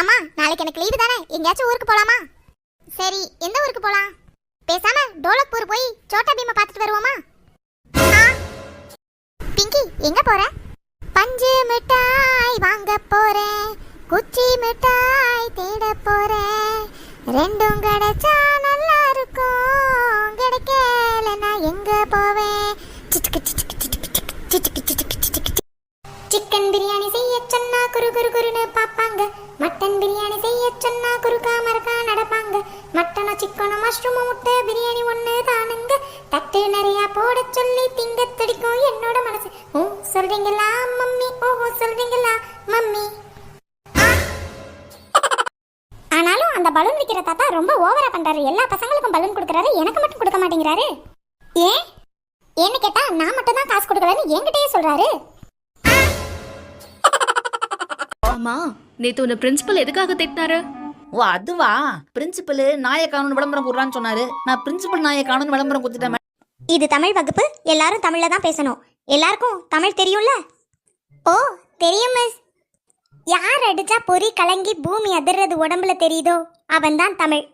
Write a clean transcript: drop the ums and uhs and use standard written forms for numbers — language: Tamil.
அம்மா நாளைக்கு எனக்கு லீவு தானே, எங்கேயாச்சும் ஊருக்கு போலாமா? சரி, எந்த ஊருக்கு போலாம்? பேசாம டோலக்பூர் போய் சோட்டா பீமை பார்த்துட்டு வருவோமா? பிங்கி எங்க போற? பஞ்சு மிட்டாய் வாங்க போறேன், குச்சி மிட்டாய் தேட போறேன், ரெண்டும் கிடைச்சா நல்லா இருக்கும், கிடைக்கலன்னா எங்க போவேன்? சிக்கன் பிரியாணி செய்ய சொன்னா குரு குரு குருன்னு பாப்பாங்க, மட்டன் பிரியாணி செய்ய சொன்னா குறுக்கா மரக்கா நடப்பாங்க, மட்டனோ சிக்கனோ மஷ்ரூமோ முட்டை பிரியாணி ஒன்று தானுங்க, தட்டு நிறையா போட சொல்லி திங்க துடிக்கும் என்னோட மனசு. ஓ சொல்றீங்களா மம்மி, ஓஹோ சொல்றீங்களா மம்மி. ஆனாலும் அந்த பலூன் விற்கிற தாத்தா ரொம்ப ஓவரா பண்றாரு. எல்லா பசங்களுக்கும் பலூன் கொடுக்குறாரு, எனக்கு மட்டும் கொடுக்க மாட்டேங்கிறாரு. ஏன் ஏன்னு கேட்டா நான் மட்டும் தான் காசு கொடுக்கலன்னு என்கிட்டயே சொல்றாரு. ஆமா, நேத்து உன்னை பிரின்சிபல் எதுக்காக திட்டினாரு? ஓ அதுவா, பிரின்சிபல் நாயை காணும் விளம்பரம் கொடுறான்னு சொன்னாரு. நான் பிரின்சிபல் நாயை காணும் விளம்பரம் கொடுத்துட்டேன். இது தமிழ் வகுப்பு, எல்லாரும் தமிழ்ல தான் பேசணும். எல்லாருக்கும் தமிழ் தெரியும்ல? ஓ தெரியும் மிஸ். யார் அடிச்சா பொறி கலங்கி பூமி அதிர்றது உடம்புல தெரியுதோ அவன் தான் தமிழ்.